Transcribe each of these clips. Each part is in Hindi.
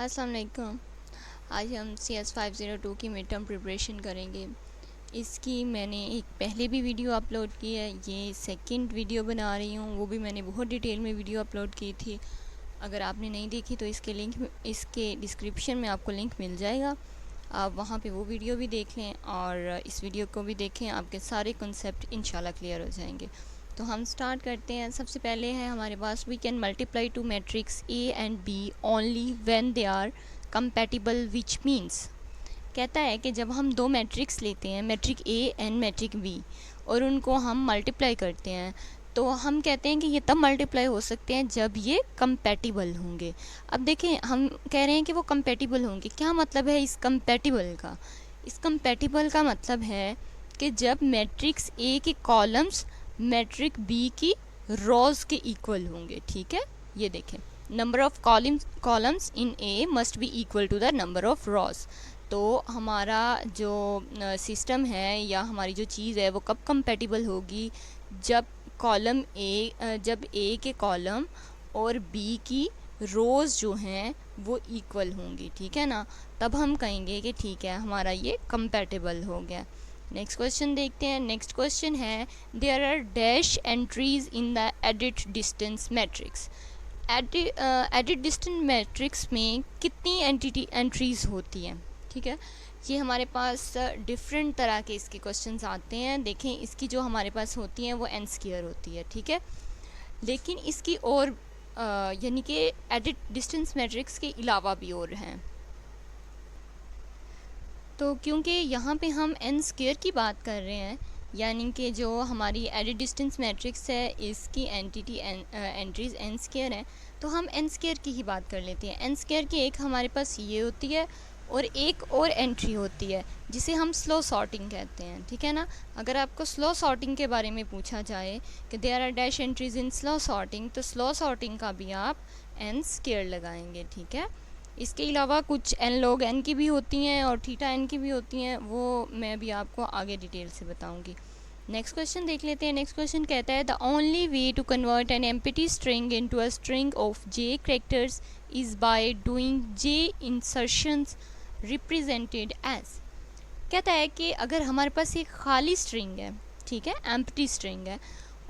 अस्सलाम वालेकुम। आज हम CS502 की मिड टर्म प्रिपरेशन करेंगे। इसकी मैंने एक पहले भी वीडियो अपलोड की है, ये सेकंड वीडियो बना रही हूँ। वो भी मैंने बहुत डिटेल में वीडियो अपलोड की थी। अगर आपने नहीं देखी तो इसके डिस्क्रिप्शन में आपको लिंक मिल जाएगा, आप वहाँ पे वो वीडियो भी देख लें और इस वीडियो को भी देखें। आपके सारे कॉन्सेप्ट इंशाल्लाह क्लियर हो जाएंगे। तो हम स्टार्ट करते हैं। सबसे पहले है हमारे पास we can multiply two matrix A and B only when they are compatible, which means कहता है कि जब हम दो मैट्रिक्स लेते हैं, matrix A and matrix B, और उनको हम मल्टीप्लाई करते हैं, तो हम कहते हैं कि ये तब मल्टीप्लाई हो सकते हैं जब ये कंपैटिबल होंगे। अब देखें, हम कह रहे हैं कि वो कंपैटिबल होंगे। क्या मतलब है इस कंपैटिबल का? इस कंपैटिबल का मतलब है कि जब मैट्रिक्स ए के कॉलम्स मैट्रिक बी की रोज के इक्वल होंगे। ठीक है, ये देखें, number of columns in A must be equal to the number of rows. तो हमारा जो सिस्टम है या हमारी जो चीज़ है वो कब कंपैटिबल होगी? जब जब ए के कॉलम और बी की रोज़ जो हैं वो इक्वल होंगी। ठीक है ना, तब हम कहेंगे कि ठीक है, हमारा ये कंपैटिबल हो गया। नेक्स्ट क्वेश्चन देखते हैं। नेक्स्ट क्वेश्चन है there are dash entries in the edit distance matrix. Edit distance matrix में कितनी एंट्रीज होती हैं? ठीक है, ये हमारे पास डिफरेंट तरह के इसके क्वेश्चंस आते हैं। देखें, इसकी जो हमारे पास होती हैं वो n स्क्वायर होती है। ठीक है, लेकिन इसकी और यानी कि एडिट डिस्टेंस मैट्रिक्स के अलावा भी और हैं। तो क्योंकि यहाँ पे हम n स्क्वायर की बात कर रहे हैं, यानी कि जो हमारी एडिट डिस्टेंस मैट्रिक्स है इसकी एंट्रीज n स्क्वायर है, तो हम n स्क्वायर की ही बात कर लेते हैं। n स्क्वायर की एक हमारे पास ये होती है और एक और एंट्री होती है जिसे हम स्लो सॉर्टिंग कहते हैं। ठीक है ना, अगर आपको स्लो सॉर्टिंग के बारे में पूछा जाए कि there are dash entries in slow sorting, तो स्लो सॉर्टिंग का भी आप n स्क्वायर लगाएंगे। ठीक है, इसके अलावा कुछ n log n की भी होती हैं और थीटा n की भी होती हैं, वो मैं भी आपको आगे डिटेल से बताऊंगी। नेक्स्ट क्वेश्चन देख लेते हैं। नेक्स्ट क्वेश्चन कहता है the only way to convert an empty string into a string of j characters is by doing j insertions represented as. कहता है कि अगर हमारे पास एक खाली स्ट्रिंग है, ठीक है, एम्प्टी स्ट्रिंग है,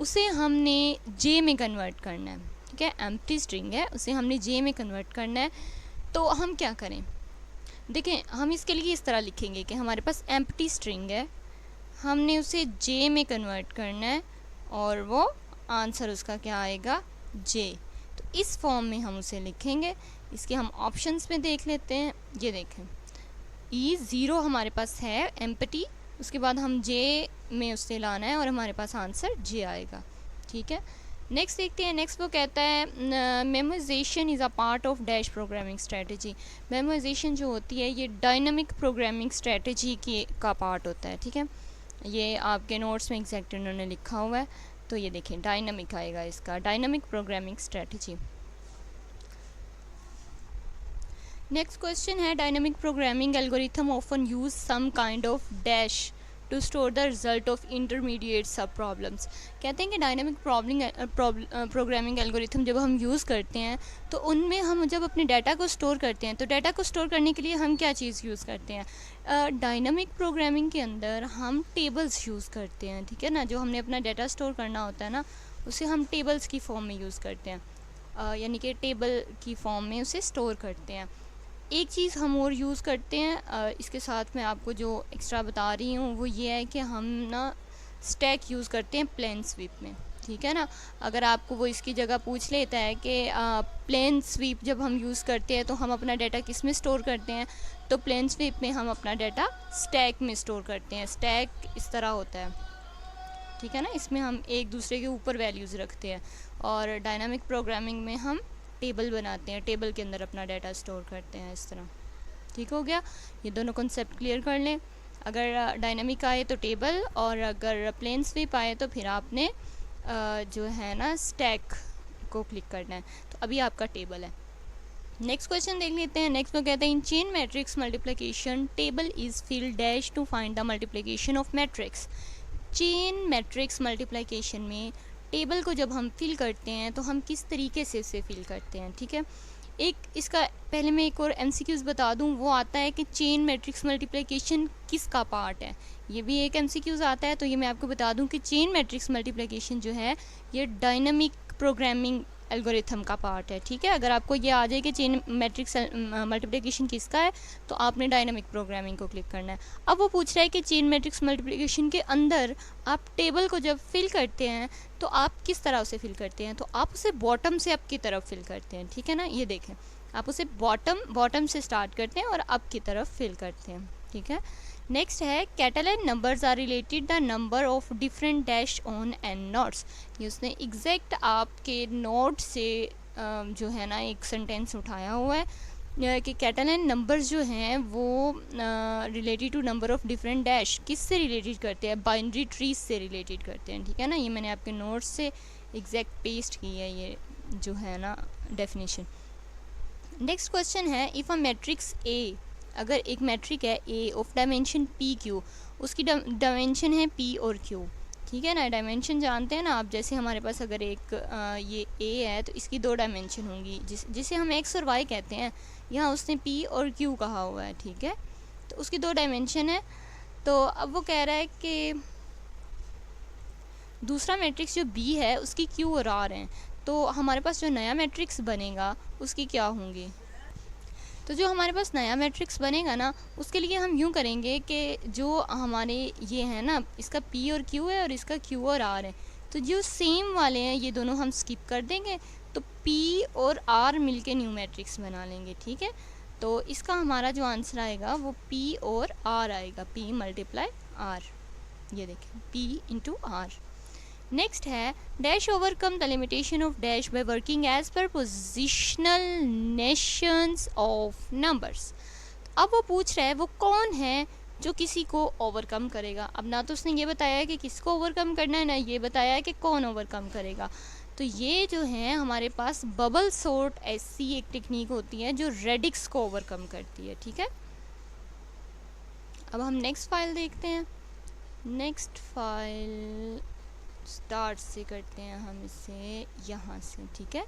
उसे हमने j में कन्वर्ट करना है। ठीक है, एम्प्टी स्ट्रिंग है, उसे हमने j में कन्वर्ट करना है, तो हम क्या करें? देखें, हम इसके लिए इस तरह लिखेंगे कि हमारे पास एम्प्टी स्ट्रिंग है, हमने उसे j में कन्वर्ट करना है और वो आंसर उसका क्या आएगा? j। तो इस फॉर्म में हम उसे लिखेंगे। इसके हम ऑप्शंस में देख लेते हैं। ये देखें, E0 हमारे पास है एम्प्टी, उसके बाद हम j में उससे लाना है और हमारे पास आंसर j आएगा। ठीक है, नेक्स्ट देखते हैं। नेक्स्ट वो कहता है memorisation is a part of dash programming strategy. Memorisation जो होती है ये डायनामिक प्रोग्रामिंग स्ट्रेटजी का पार्ट होता है। ठीक है, ये आपके नोट्स में एग्जैक्ट उन्होंने लिखा हुआ है, तो ये देखें डायनामिक आएगा इसका, dynamic programming strategy. Next question है dynamic programming algorithm often use some kind of dash to store the result of intermediate sub problems. कहते हैं कि डायनामिक प्रोग्रामिंग एल्गोरिथम जब हम यूज़ करते हैं तो उनमें हम जब अपने डाटा को स्टोर करते हैं, तो डाटा को स्टोर करने के लिए हम क्या चीज़ यूज़ करते हैं? डायनामिक प्रोग्रामिंग के अंदर हम टेबल्स यूज़ करते हैं। ठीक है ना, जो हमने अपना डाटा स्टोर करना होता है ना, उसे हम टेबल्स की फॉर्म में यूज़ करते हैं, यानी कि टेबल की फॉर्म में उसे स्टोर करते हैं। एक चीज़ हम और यूज़ करते हैं, इसके साथ मैं आपको जो एक्स्ट्रा बता रही हूँ वो ये है कि हम ना स्टैक यूज़ करते हैं प्लेन स्वीप में। ठीक है ना, अगर आपको वो इसकी जगह पूछ लेता है कि प्लेन स्वीप जब हम यूज़ करते हैं तो हम अपना डाटा किस में स्टोर करते हैं, तो प्लेन स्वीप में हम अपना डाटा स्टैक में स्टोर करते हैं। स्टैक इस तरह होता है, ठीक है ना, इसमें हम एक दूसरे के ऊपर वैल्यूज़ रखते हैं, और डायनामिक प्रोग्रामिंग में हम टेबल बनाते हैं, टेबल के अंदर अपना डाटा स्टोर करते हैं इस तरह। ठीक हो गया, ये दोनों कॉन्सेप्ट क्लियर कर लें। अगर डायनामिक आए तो टेबल, और अगर प्लेन स्वीप आए तो फिर आपने जो है ना स्टैक को क्लिक करना है। तो अभी आपका टेबल है। नेक्स्ट क्वेश्चन देख लेते हैं। नेक्स्ट में कहते हैं in chain matrix multiplication table is fill dash to find the multiplication of matrix. Chain matrix multiplication में टेबल को जब हम फिल करते हैं तो हम किस तरीके से उसे फिल करते हैं? ठीक है, एक इसका पहले मैं एक और MCQs बता दूं, वो आता है कि चेन मैट्रिक्स मल्टीप्लिकेशन किसका पार्ट है, ये भी एक MCQs आता है। तो ये मैं आपको बता दूं कि चेन मैट्रिक्स मल्टीप्लिकेशन जो है ये डायनामिक प्रोग्रामिंग एल्गोरिथम का पार्ट है, ठीक है। अगर आपको ये आ जाए कि चेन मैट्रिक्स मल्टीप्लिकेशन किसका है, तो आपने डायनामिक प्रोग्रामिंग को क्लिक करना है। अब वो पूछ रहा है कि चेन मैट्रिक्स मल्टीप्लिकेशन के अंदर आप टेबल को जब फिल करते हैं तो आप किस तरह उसे फिल करते हैं, तो आप उसे बॉटम से अप की तरफ फिल करते हैं, ठीक है ना। ये देखें, आप उसे बॉटम से स्टार्ट करते हैं और अप की तरफ फिल करते हैं, ठीक है। नेक्स्ट है Catalan numbers are related the number of different dash on and notes. ये उसने एग्जैक्ट आपके नोट से जो है ना एक सेंटेंस उठाया हुआ है कि कैटलाइन नंबर्स जो हैं वो related to number of different dash किस से रिलेटेड करते हैं, बाइनरी ट्रीज से रिलेटेड करते हैं, ठीक है ना। ये मैंने आपके नोट्स से एग्जैक्ट पेस्ट की है ये जो है ना डेफिनेशन। नेक्स्ट क्वेश्चन है, इफ़ अ मैट्रिक्स ए, अगर एक मैट्रिक है ए ऑफ डायमेंशन पी क्यू, उसकी डायमेंशन है पी और क्यू, ठीक है ना। डायमेंशन जानते हैं ना आप, जैसे हमारे पास अगर एक ये ए है तो इसकी 2 डायमेंशन होंगी जिसे हम एक्स और वाई कहते हैं। यहाँ उसने पी और क्यू कहा हुआ है, ठीक है, तो उसकी 2 डायमेंशन है। तो अब वो कह रहा है कि दूसरा मैट्रिक्स जो बी है उसकी क्यू और आर हैं, तो हमारे पास जो नया मैट्रिक्स बनेगा उसकी क्या होंगी। तो जो हमारे पास नया मैट्रिक्स बनेगा ना, उसके लिए हम यूँ करेंगे कि जो हमारे ये है ना, इसका पी और क्यू है और इसका क्यू और आर है, तो जो सेम वाले हैं ये दोनों हम स्किप कर देंगे, तो पी और आर मिलके न्यू मैट्रिक्स बना लेंगे, ठीक है। तो इसका हमारा जो आंसर आएगा वो पी और आर आएगा, पी मल्टीप्लाई आर, ये देखें पी इंटू आर। नेक्स्ट है dash overcome the limitation of dash by working as per positional nations of numbers. अब वो पूछ रहा है वो कौन है जो किसी को ओवरकम करेगा। अब ना तो उसने ये बताया है कि किसको ओवरकम करना है, ना ये बताया है कि कौन ओवरकम करेगा। तो ये जो है हमारे पास बबल सॉर्ट ऐसी एक टेक्निक होती है जो रेडिक्स को ओवरकम करती है, ठीक है। अब हम नेक्स्ट फाइल देखते हैं। नेक्स्ट फाइल स्टार्ट से करते हैं हम इसे यहाँ से, ठीक है।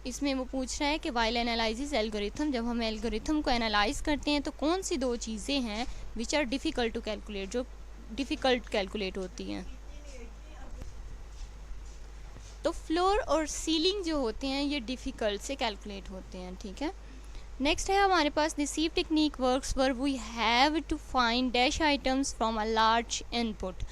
इसमें वो पूछ रहा है कि वाइल एनालिसिस एल्गोरिथम, जब हम एल्गोरिथम को एनालाइज करते हैं तो कौन सी 2 चीज़ें हैं which are difficult to calculate, जो डिफ़िकल्ट कैलकुलेट होती हैं। तो फ्लोर और सीलिंग जो होते हैं ये डिफ़िकल्ट से कैलकुलेट होते हैं, ठीक है। नेक्स्ट है हमारे पास the sieve technique works where we have to find dash items from a large input.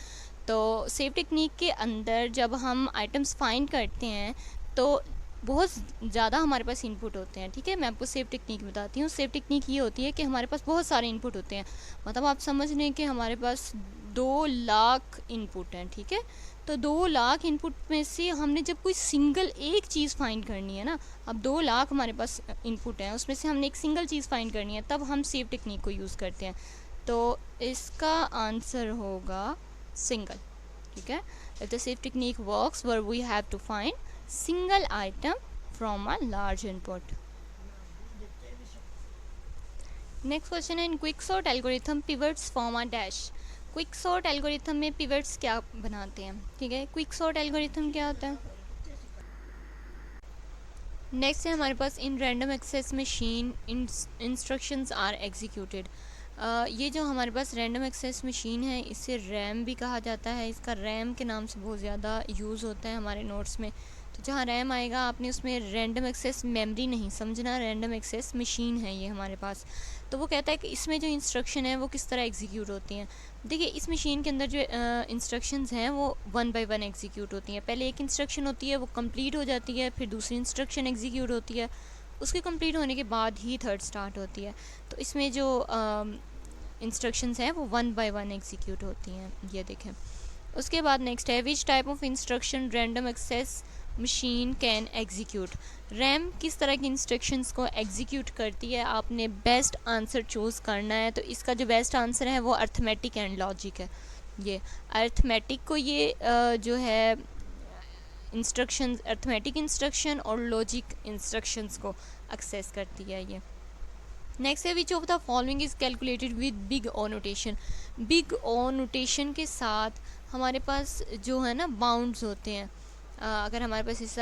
तो सेव टेक्निक के अंदर जब हम आइटम्स फाइंड करते हैं तो बहुत ज़्यादा हमारे पास इनपुट होते हैं, ठीक है। मैं आपको सेव टेक्निक बताती हूँ। सेव टेक्निक ये होती है कि हमारे पास बहुत सारे इनपुट होते हैं, मतलब आप समझ लें कि हमारे पास 2 लाख इनपुट हैं, ठीक है। तो 2 लाख इनपुट में से हमने जब कोई सिंगल एक चीज़ फाइंड करनी है ना, अब 2 लाख हमारे पास इनपुट हैं, उसमें से हमने एक सिंगल चीज़ फाइंड करनी है, तब हम सेव टेक्निक को यूज़ करते हैं। तो इसका आंसर होगा सिंगल, ठीक है। If the sieve technique works where we have to find single item from a large input. Next question है in quick sort algorithm pivots form a dash. Quick sort algorithm में पिवट्स क्या बनाते हैं, ठीक है। क्विक सॉर्ट एल्गोरिथम क्या होता है। नेक्स्ट है हमारे पास in random access machine instructions are executed. ये जो हमारे पास रैंडम एक्सेस मशीन है इसे रैम भी कहा जाता है, इसका रैम के नाम से बहुत ज़्यादा यूज़ होता है हमारे नोट्स में। तो जहाँ रैम आएगा आपने उसमें रैंडम एक्सेस मेमोरी नहीं समझना, रैंडम एक्सेस मशीन है ये हमारे पास। तो वो कहता है कि इसमें जो इंस्ट्रक्शन है वो किस तरह एग्जीक्यूट होती हैं। देखिए इस मशीन के अंदर जो इंस्ट्रक्शंस हैं वो 1 बाय 1 एग्जीक्यूट होती हैं। पहले एक इंस्ट्रक्शन होती है वो कंप्लीट हो जाती है, फिर दूसरी इंस्ट्रक्शन एग्जीक्यूट होती है, उसके कंप्लीट होने के बाद ही थर्ड स्टार्ट होती है। तो इसमें जो इंस्ट्रक्शंस हैं वो 1 बाय 1 एग्जीक्यूट होती हैं, ये देखें। उसके बाद नेक्स्ट है which type of instruction random access machine can execute. RAM किस तरह की इंस्ट्रक्शंस को एग्जीक्यूट करती है, आपने बेस्ट आंसर चूज़ करना है। तो इसका जो बेस्ट आंसर है वो अर्थमेटिक एंड लॉजिक है। ये अर्थमेटिक को ये जो है इंस्ट्रक्शंस, अर्थमेटिक इंस्ट्रक्शन और लॉजिक इंस्ट्रक्शंस को एक्सेस करती है ये। नेक्स्ट है which of the following is calculated with big O notation. Big O notation के साथ हमारे पास जो है ना बाउंड्स होते हैं। अगर हमारे पास इस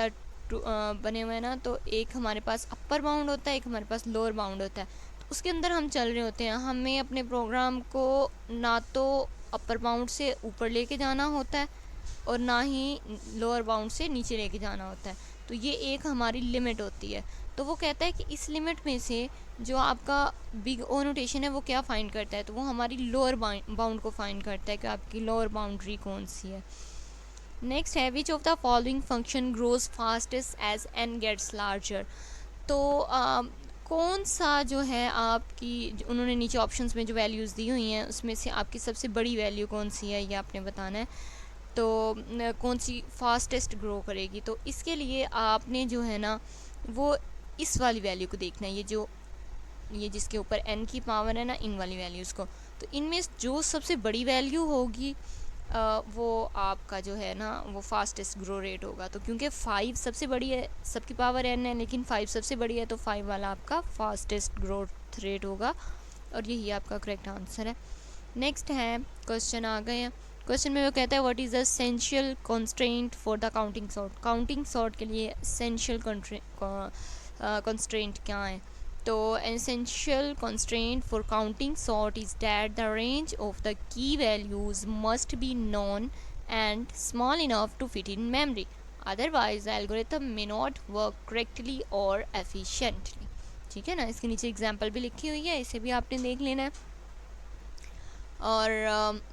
बने हुए हैं ना, तो एक हमारे पास अपर बाउंड होता है, एक हमारे पास लोअर बाउंड होता है। तो उसके अंदर हम चल रहे होते हैं, हमें अपने प्रोग्राम को ना तो अपर बाउंड से ऊपर लेके जाना होता है और ना ही लोअर बाउंड से नीचे लेके जाना होता है। तो ये एक हमारी लिमिट होती है। तो वो कहता है कि इस लिमिट में से जो आपका बिग ओ नोटेशन है वो क्या फाइंड करता है, तो वो हमारी लोअर बाउंड को फाइंड करता है कि आपकी लोअर बाउंड्री कौन सी है। नेक्स्ट है which of the following function grows fastest as n gets larger. तो कौन सा जो है आपकी, उन्होंने नीचे ऑप्शंस में जो वैल्यूज़ दी हुई हैं उसमें से आपकी सबसे बड़ी वैल्यू कौन सी है ये आपने बताना है। तो कौन सी फास्टेस्ट ग्रो करेगी, तो इसके लिए आपने जो है ना वो इस वाली वैल्यू को देखना है, ये जिसके ऊपर n की पावर है ना, इन वाली वैल्यूज़ को। तो इनमें जो सबसे बड़ी वैल्यू होगी वो आपका जो है ना वो फास्टेस्ट ग्रो रेट होगा। तो क्योंकि 5 सबसे बड़ी है, सबकी पावर n है, लेकिन 5 सबसे बड़ी है, तो 5 वाला आपका फास्टेस्ट ग्रोथ रेट होगा और यही आपका करेक्ट आंसर है। नेक्स्ट है क्वेश्चन आ गए हैं। क्वेश्चन में वो कहता है what is the essential constraint for the counting sort. Counting sort के लिए एसेंशियल कंस्ट्रेंट क्या है। तो essential constraint for counting sort is that the range of the key values must be known and small enough to fit in memory, otherwise the algorithm may not work correctly और एफिशिएंटली। ठीक है ना, इसके नीचे एग्जाम्पल भी लिखी हुई है, इसे भी आपने देख लेना है। और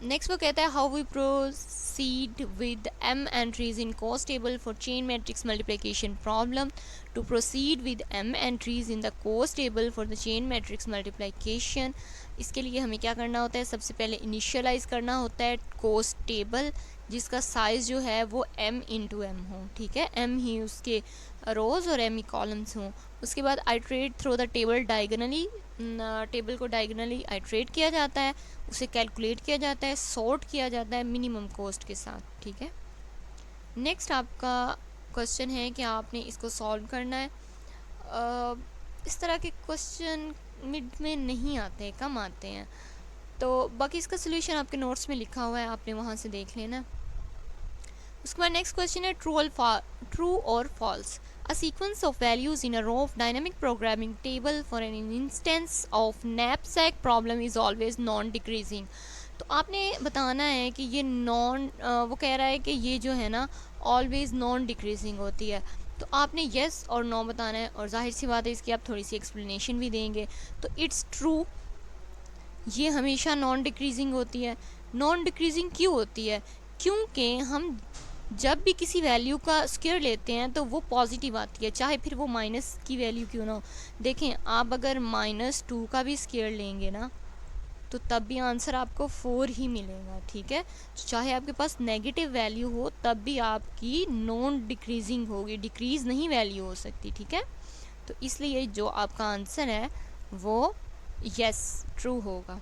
नेक्स्ट वो कहता है how we proceed with m entries in cost table for chain matrix multiplication problem. To proceed with m entries in the cost table for the chain matrix multiplication, इसके लिए हमें क्या करना होता है, सबसे पहले इनिशियलाइज करना होता है कॉस्ट टेबल जिसका साइज़ जो है वो m इंटू एम हो। ठीक है, m ही उसके रोज़ और m ही कॉलम्स हों। उसके बाद iterate through the table diagonally, table को डायगनली आइट्रेट किया जाता है, उसे कैलकुलेट किया जाता है, सॉर्ट किया जाता है मिनिमम कॉस्ट के साथ। ठीक है, नेक्स्ट आपका क्वेश्चन है कि आपने इसको सॉल्व करना है। इस तरह के क्वेश्चन मिड में नहीं आते, कम आते हैं, तो बाकी इसका सोल्यूशन आपके नोट्स में लिखा हुआ है, आपने वहाँ से देख लेना। उसके बाद नेक्स्ट क्वेश्चन है ट्रू और false. A sequence of values in a row of dynamic programming table for an instance of knapsack problem is always non-decreasing। तो आपने बताना है कि ये वो कह रहा है कि ये जो है ना ऑलवेज नॉन डिक्रीजिंग होती है। तो आपने येस और नो बताना है, और जाहिर सी बात है इसकी आप थोड़ी सी एक्सप्लेनेशन भी देंगे। तो इट्स ट्रू, ये हमेशा नॉन डिक्रीजिंग होती है। नॉन डिक्रीजिंग क्यों होती है, क्योंकि हम जब भी किसी वैल्यू का स्क्वायर लेते हैं तो वो पॉजिटिव आती है, चाहे फिर वो माइनस की वैल्यू क्यों ना हो। देखें, आप अगर -2 का भी स्क्वायर लेंगे ना तो तब भी आंसर आपको 4 ही मिलेगा। ठीक है, चाहे आपके पास नेगेटिव वैल्यू हो तब भी आपकी नॉन डिक्रीजिंग होगी, डिक्रीज नहीं वैल्यू हो सकती। ठीक है, तो इसलिए जो आपका आंसर है वो यस ट्रू होगा।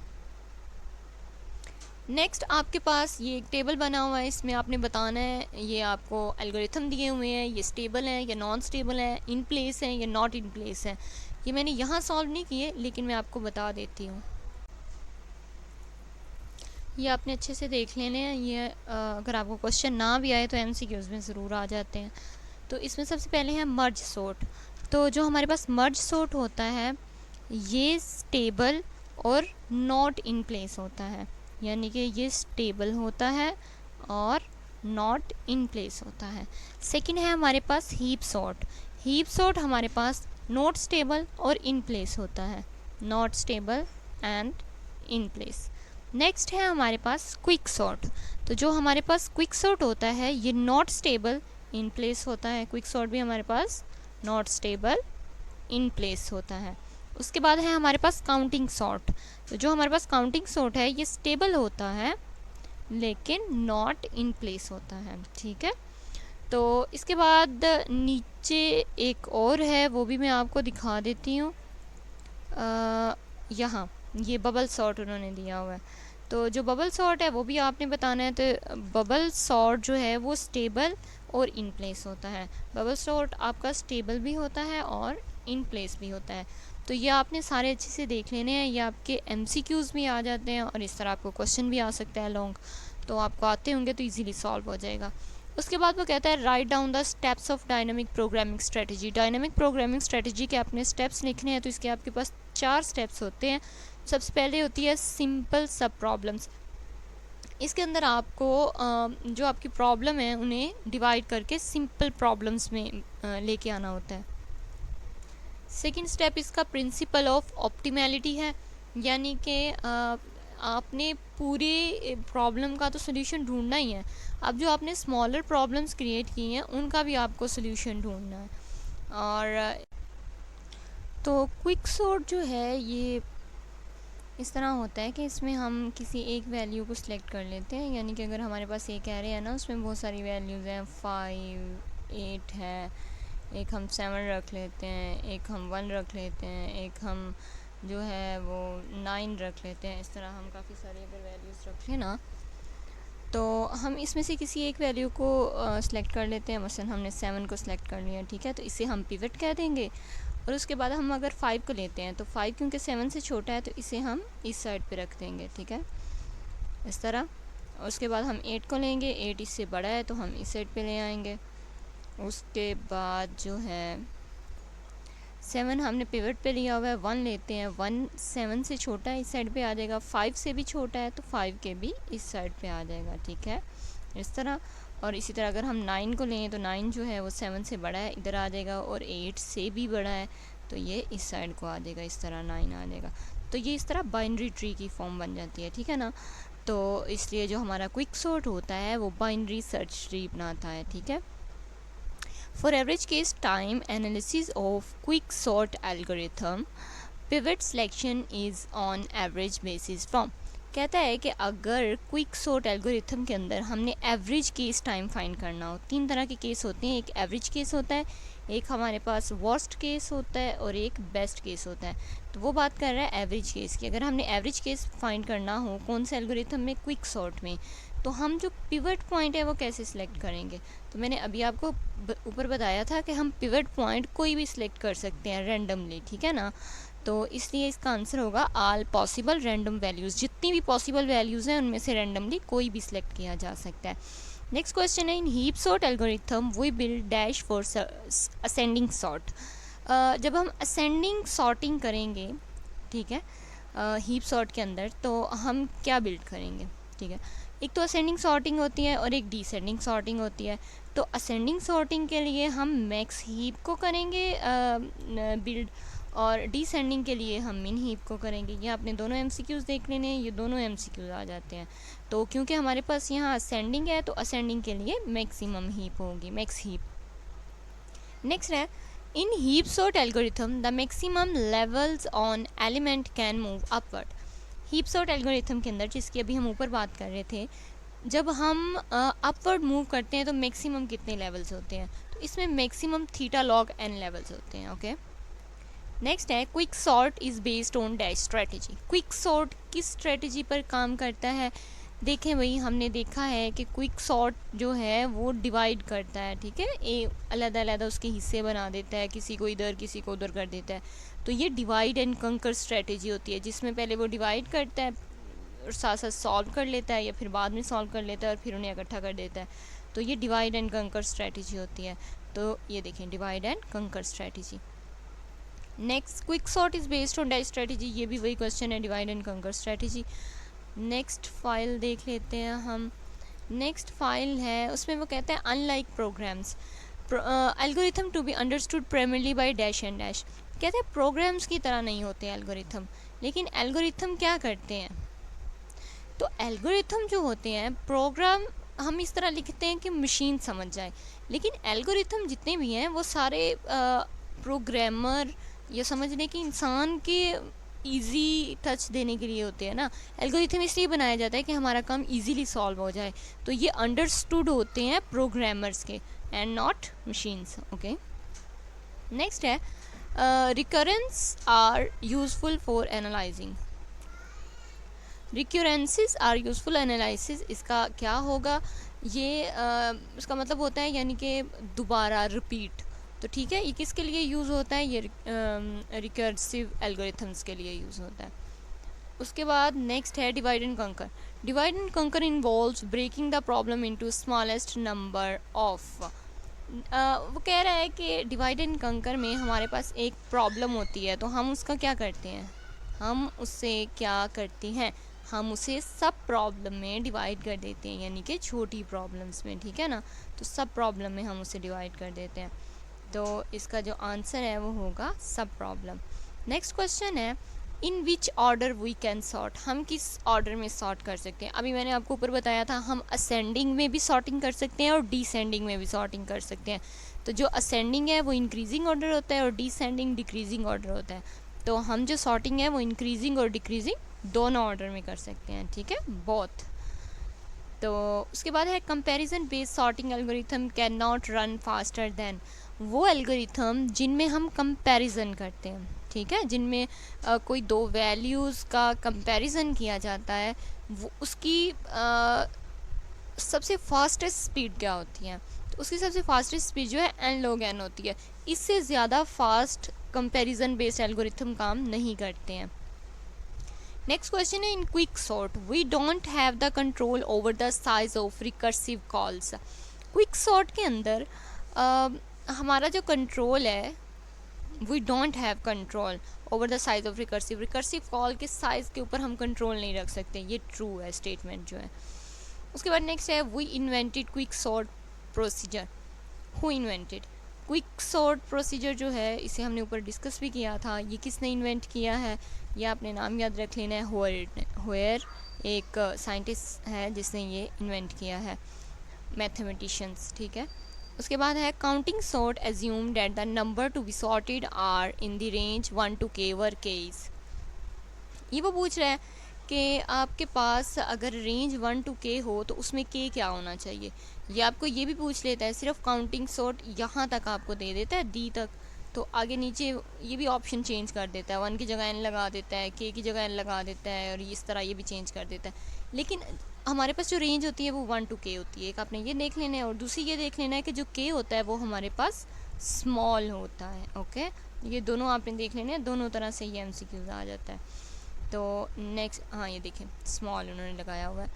नेक्स्ट आपके पास ये एक टेबल बना हुआ है, इसमें आपने बताना है, ये आपको एल्गोरिथम दिए हुए हैं, ये स्टेबल हैं या नॉन स्टेबल हैं, इन प्लेस हैं या नॉट इन प्लेस हैं। ये मैंने यहाँ सॉल्व नहीं किए, लेकिन मैं आपको बता देती हूँ, ये आपने अच्छे से देख लेने हैं। ये अगर आपको क्वेश्चन ना भी आए तो MCQs में ज़रूर आ जाते हैं। तो इसमें सबसे पहले है मर्ज सॉर्ट। तो जो हमारे पास मर्ज सॉर्ट होता है ये स्टेबल और नॉट इन प्लेस होता है, यानी कि ये स्टेबल होता है और नॉट इन प्लेस होता है। सेकंड है हमारे पास हीप सॉर्ट। हीप सॉर्ट हमारे पास नॉट स्टेबल और इन प्लेस होता है, not stable and in place. Next है हमारे पास क्विक सॉर्ट। तो जो हमारे पास क्विक सॉर्ट होता है ये नॉट स्टेबल इन प्लेस होता है, क्विक सॉर्ट भी हमारे पास नॉट स्टेबल इन प्लेस होता है। उसके बाद है हमारे पास काउंटिंग सॉर्ट। तो जो हमारे पास काउंटिंग सॉर्ट है ये स्टेबल होता है लेकिन नॉट इन प्लेस होता है। ठीक है, तो इसके बाद नीचे एक और है, वो भी मैं आपको दिखा देती हूँ। यहाँ ये बबल सॉर्ट उन्होंने दिया हुआ है। तो जो बबल सॉर्ट है वो भी आपने बताना है। तो बबल सॉर्ट जो है वो स्टेबल और इन प्लेस होता है। बबल सॉर्ट आपका स्टेबल भी होता है और इन प्लेस भी होता है। तो ये आपने सारे अच्छे से देख लेने हैं, ये आपके MCQs भी आ जाते हैं और इस तरह आपको क्वेश्चन भी आ सकता है लॉन्ग, तो आपको आते होंगे तो इजीली सॉल्व हो जाएगा। उसके बाद वो कहता है write down the steps of dynamic programming strategy. Dynamic programming strategy के आपने स्टेप्स लिखने हैं, तो इसके आपके पास 4 स्टेप्स होते हैं। सबसे पहले होती है सिंपल सब प्रॉब्लम्स। इसके अंदर आपको जो आपकी प्रॉब्लम है उन्हें डिवाइड करके सिंपल प्रॉब्लम्स में लेके आना होता है। सेकंड स्टेप इसका प्रिंसिपल ऑफ ऑप्टिमैलिटी है, यानी कि आपने पूरे प्रॉब्लम का तो सोल्यूशन ढूंढना ही है। अब जो आपने स्मॉलर प्रॉब्लम्स क्रिएट की हैं उनका भी आपको सोल्यूशन ढूंढना है। और तो क्विक सॉर्ट जो है ये इस तरह होता है कि इसमें हम किसी एक वैल्यू को सिलेक्ट कर लेते हैं, यानी कि अगर हमारे पास एक एरे है ना, उसमें बहुत सारी वैल्यूज़ हैं, 5, 8 है, एक हम 7 रख लेते हैं, एक हम 1 रख लेते हैं, एक हम जो है वो 9 रख लेते हैं। इस तरह हम काफ़ी सारी अगर वैल्यूज़ रखें ना, तो हम इसमें से किसी एक वैल्यू को सिलेक्ट कर लेते हैं। मसलन हमने 7 को सिलेक्ट कर लिया, ठीक है, तो इसे हम पिवट कह देंगे। और उसके बाद हम अगर 5 को लेते हैं, तो 5 क्योंकि 7 से छोटा है तो इसे हम इस साइड पे रख देंगे, ठीक है, इस तरह। उसके बाद हम 8 को लेंगे, 8 इससे बड़ा है तो हम इस साइड पे ले आएंगे। उसके बाद जो है 7 हमने पिवट पे लिया हुआ है, 1 लेते हैं, 1 7 से छोटा है, इस साइड पे आ जाएगा। 5 से भी छोटा है तो 5 के भी इस साइड पे आ जाएगा, ठीक है, इस तरह। और इसी तरह अगर हम 9 को लें तो 9 जो है वो 7 से बड़ा है, इधर आ जाएगा, और 8 से भी बड़ा है तो ये इस साइड को आ जाएगा, इस तरह 9 आ जाएगा। तो ये इस तरह बाइनरी ट्री की फॉर्म बन जाती है, ठीक है ना। तो इसलिए जो हमारा क्विक सॉर्ट होता है वो बाइनरी सर्च ट्री बनाता है, ठीक है। For average case time analysis of quicksort algorithm, pivot selection is on average basis from। कहता है कि अगर क्विक सॉर्ट एल्गोरिथम के अंदर हमने एवरेज केस टाइम फाइंड करना हो, 3 तरह के केस होते हैं। एक एवरेज केस होता है, एक हमारे पास वर्स्ट केस होता है, और एक बेस्ट केस होता है। तो वो बात कर रहा है एवरेज केस की। अगर हमने एवरेज केस फाइंड करना हो कौन से एल्गोरिथम में, क्विक सॉर्ट में, तो हम जो पिवट पॉइंट है वो कैसे सिलेक्ट करेंगे। तो मैंने अभी आपको ऊपर बताया था कि हम पिवट पॉइंट कोई भी सिलेक्ट कर सकते हैं रैंडमली, ठीक है ना। तो इसलिए इसका आंसर होगा ऑल पॉसिबल रैंडम वैल्यूज़। जितनी भी पॉसिबल वैल्यूज़ हैं उनमें से रैंडमली कोई भी सिलेक्ट किया जा सकता है। नेक्स्ट क्वेश्चन है, in heap sort algorithm we build dash for ascending sort. जब हम असेंडिंग सॉर्टिंग करेंगे, ठीक है, हीप सॉर्ट के अंदर, तो हम क्या बिल्ड करेंगे, ठीक है। एक तो असेंडिंग सॉर्टिंग होती है और एक डिसेंडिंग सॉर्टिंग होती है। तो असेंडिंग सॉर्टिंग के लिए हम मैक्स हीप को करेंगे बिल्ड, और डिसेंडिंग के लिए हम मिन हीप को करेंगे। ये आपने दोनों एमसीक्यूज़ देख लेने हैं, ये दोनों एमसीक्यूज़ आ जाते हैं। तो क्योंकि हमारे पास यहाँ असेंडिंग है तो असेंडिंग के लिए मैक्सिमम हीप होगी, मैक्स हीप। नेक्स्ट है, in heap sort algorithm the maximum levels on element can move upward. Heap sort algorithm के अंदर, जिसकी अभी हम ऊपर बात कर रहे थे, जब हम अपवर्ड मूव करते हैं तो मैक्सिमम कितने लेवल्स होते हैं, तो इसमें maximum theta log n levels होते हैं, ओके। नेक्स्ट है, quick sort is based on dash strategy. Quick sort किस स्ट्रेटजी पर काम करता है। देखें भाई, हमने देखा है कि क्विक सॉर्ट जो है वो डिवाइड करता है, ठीक है, अलग अलग उसके हिस्से बना देता है, किसी को इधर किसी को उधर कर देता है। तो ये डिवाइड एंड कंकर स्ट्रेटजी होती है, जिसमें पहले वो डिवाइड करता है और साथ साथ सॉल्व कर लेता है, या फिर बाद में सॉल्व कर लेता है और फिर उन्हें इकट्ठा कर देता है। तो ये डिवाइड एंड कंकर स्ट्रेटजी होती है। तो ये देखें, डिवाइड एंड कंकर strategy. Next, quick sort is based on dash strategy, ये भी वही क्वेश्चन है, डिवाइड एंड कंकर स्ट्रेटजी। नेक्स्ट फाइल देख लेते हैं हम। नेक्स्ट फाइल है, उसमें वो कहते हैं unlike programs algorithm to be understood primarily by dash and dash. कहते हैं प्रोग्राम्स की तरह नहीं होते एल्गोरिथम, लेकिन एल्गोरिथम क्या करते हैं। तो एल्गोरिथम जो होते हैं, प्रोग्राम हम इस तरह लिखते हैं कि मशीन समझ जाए, लेकिन एल्गोरिथम जितने भी हैं वो सारे प्रोग्रामर या समझ लें कि इंसान के इजी टच देने के लिए होते हैं ना। एल्गोरिथम इसलिए बनाया जाता है कि हमारा काम इजीली सॉल्व हो जाए। तो ये अंडरस्टूड होते हैं प्रोग्रामर्स के and not machines, okay. Next है, recurrence are useful for analyzing. Recurrences are useful analysis, इसका क्या होगा, ये इसका मतलब होता है यानी कि दोबारा रिपीट। तो ठीक है, ये किसके लिए यूज़ होता है, ये रिकर्सिव एल्गोरिथम्स के लिए यूज़ होता है। उसके बाद नेक्स्ट है divide and conquer. Divide and conquer involves breaking the problem into smallest number of. वो कह रहा है कि डिवाइड एंड कंकर में हमारे पास एक प्रॉब्लम होती है, तो हम उसका क्या करते हैं, हम उससे क्या करते हैं, हम उसे सब प्रॉब्लम में डिवाइड कर देते हैं, यानी कि छोटी प्रॉब्लम्स में, ठीक है ना। तो सब प्रॉब्लम में हम उसे डिवाइड कर देते हैं, तो इसका जो आंसर है वो होगा सब प्रॉब्लम। नेक्स्ट क्वेश्चन है in which order we can sort, हम किस ऑर्डर में सॉर्ट कर सकते हैं। अभी मैंने आपको ऊपर बताया था हम असेंडिंग में भी सॉर्टिंग कर सकते हैं और डिसेंडिंग में भी सॉर्टिंग कर सकते हैं। तो जो असेंडिंग है वो इंक्रीजिंग ऑर्डर होता है और डिसेंडिंग डिक्रीजिंग ऑर्डर होता है। तो हम जो सॉर्टिंग है वो इंक्रीजिंग और डिक्रीजिंग दोनों ऑर्डर में कर सकते हैं, ठीक है, बोथ। तो उसके बाद है comparison based sorting algorithm can not run faster than, वो एल्गोरिथम जिनमें हम कंपैरिजन करते हैं, ठीक है, जिनमें कोई दो वैल्यूज़ का कंपैरिजन किया जाता है, वो उसकी सबसे फास्टेस्ट स्पीड क्या होती है, तो उसकी सबसे फास्टेस्ट स्पीड जो है n log n होती है। इससे ज़्यादा फास्ट कंपैरिजन बेस्ड एल्गोरिथम काम नहीं करते हैं। नेक्स्ट क्वेश्चन है in quick sort we don't have the control over the size of recursive calls. Quick sort के अंदर हमारा जो कंट्रोल है, we don't have control over the size of recursive call के साइज़ के ऊपर हम कंट्रोल नहीं रख सकते, ये ट्रू है स्टेटमेंट जो है। उसके बाद नेक्स्ट है we invented quick sort procedure, who invented. Quick sort procedure जो है इसे हमने ऊपर डिस्कस भी किया था, ये किसने इन्वेंट किया है, ये आपने नाम याद रख लेना है, होयर एक साइंटिस्ट है जिसने ये इन्वेंट किया है, मैथमेटिशियंस, ठीक है। उसके बाद है counting sort assume that the number to be sorted are in the range 1 to k वर केस। ये वो पूछ रहा है कि आपके पास अगर रेंज 1 to k हो तो उसमें k क्या होना चाहिए। ये आपको ये भी पूछ लेता है, सिर्फ काउंटिंग सॉर्ट यहाँ तक आपको दे देता है डी तक, तो आगे नीचे ये भी ऑप्शन चेंज कर देता है, 1 की जगह n लगा देता है, k की जगह n लगा देता है, और इस तरह ये भी चेंज कर देता है। लेकिन हमारे पास जो रेंज होती है वो 1 to k होती है, एक आपने ये देख लेना है, और दूसरी ये देख लेना है कि जो k होता है वो हमारे पास स्मॉल होता है, ओके। ये दोनों आपने देख लेने हैं, दोनों तरह से ये MCQs आ जाता है। तो नेक्स्ट, हाँ ये देखें स्मॉल उन्होंने लगाया हुआ है।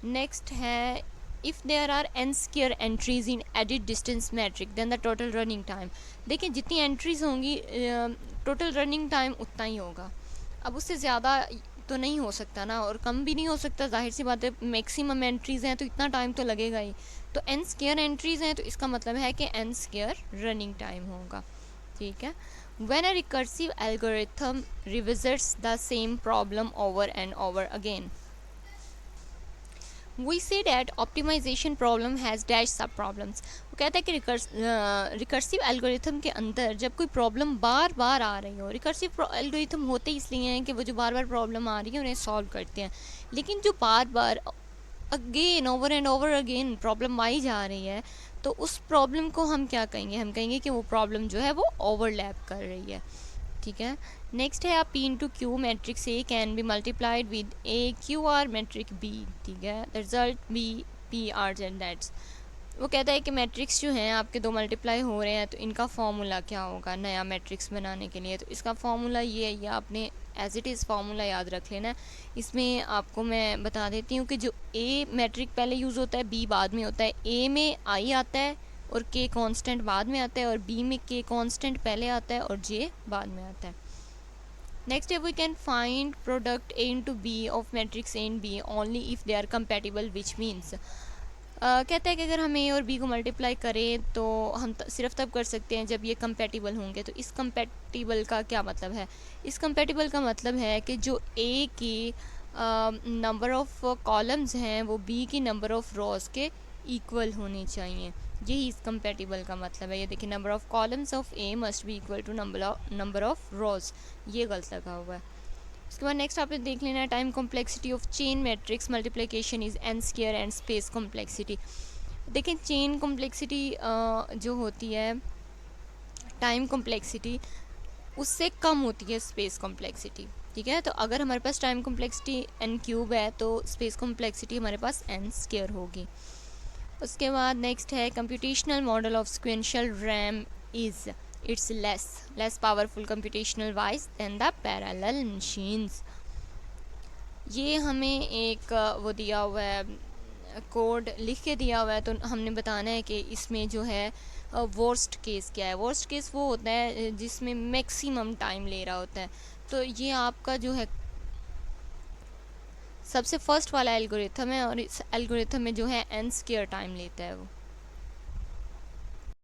नेक्स्ट है if there are n square entries in edit distance matrix then the total running time. देखिए जितनी एंट्रीज होंगी टोटल रनिंग टाइम उतना ही होगा, अब उससे ज़्यादा तो नहीं हो सकता ना, और कम भी नहीं हो सकता, जाहिर सी बात है मैक्सिमम एंट्रीज़ हैं तो इतना टाइम तो लगेगा ही। तो n स्क्वायर एंट्रीज़ हैं तो इसका मतलब है कि n स्क्वायर रनिंग टाइम होगा, ठीक है। When a recursive algorithm revisits the same problem over and over again, we say that optimization problem has dash sub problems। वो कहता है कि रिकर्सिव एल्गोरिथम के अंदर जब कोई प्रॉब्लम बार बार आ रही हो, रिकर्सिव एल्गोरिथम होते इसलिए हैं कि वो जो बार बार प्रॉब्लम आ रही है उन्हें सॉल्व करते हैं, लेकिन जो बार बार again over and over again problem आई जा रही है तो उस प्रॉब्लम को हम क्या कहेंगे, हम कहेंगे कि वो प्रॉब्लम जो है वो ओवरलैप कर रही है, ठीक है। नेक्स्ट है P into Q matrix A can be multiplied with A Q R matrix B, ठीक है, the result B P R and that's. वो कहता है कि मैट्रिक्स जो हैं आपके दो मल्टीप्लाई हो रहे हैं तो इनका फॉर्मूला क्या होगा नया मैट्रिक्स बनाने के लिए। तो इसका फॉर्मूला ये है, ये आपने एज इट इज़ फार्मूला याद रख लेना है। इसमें आपको मैं बता देती हूँ कि जो ए मैट्रिक पहले यूज़ होता है, बी बाद में होता है। ए में आई आता है और के कांस्टेंट बाद में आता है, और बी में के कांस्टेंट पहले आता है और जे बाद में आता है। नेक्स्ट है we can find product A into B of matrix A and B only if they are compatible, which means कहता है कि अगर हम ए और बी को मल्टीप्लाई करें तो हम सिर्फ तब कर सकते हैं जब ये कंपेटिबल होंगे। तो इस कंपेटिबल का क्या मतलब है, इस कंपेटिबल का मतलब है कि जो ए की नंबर ऑफ़ कॉलम्स हैं वो बी की नंबर ऑफ़ रोज़ के इक्वल होनी चाहिए, यही इस कंपेटिबल का मतलब है। ये देखिए number of columns of A must be equal to number of rows, ये गलत लगा हुआ है। उसके बाद नेक्स्ट आपने देख लेना है time complexity of chain matrix multiplication is n square and space complexity. देखें चेन कॉम्प्लेक्सिटी जो होती है टाइम कॉम्प्लेक्सिटी उससे कम होती है स्पेस कॉम्प्लेक्सिटी, ठीक है। तो अगर हमारे पास टाइम कॉम्प्लेक्सिटी n क्यूब है तो स्पेस कॉम्प्लेक्सिटी हमारे पास n स्क्वायर होगी। उसके बाद नेक्स्ट है computational model of sequential RAM is it's less powerful computational wise than the parallel machines। ये हमें एक वो दिया हुआ है, कोड लिख के दिया हुआ है, तो हमने बताना है कि इसमें जो है वर्स्ट केस क्या है। वर्स्ट केस वो होता है जिसमें मैक्सिमम टाइम ले रहा होता है। तो ये आपका जो है सबसे फर्स्ट वाला एल्गोरिथम है, और इस एल्गोरिथम में जो है n स्क्वायर टाइम लेता है वो।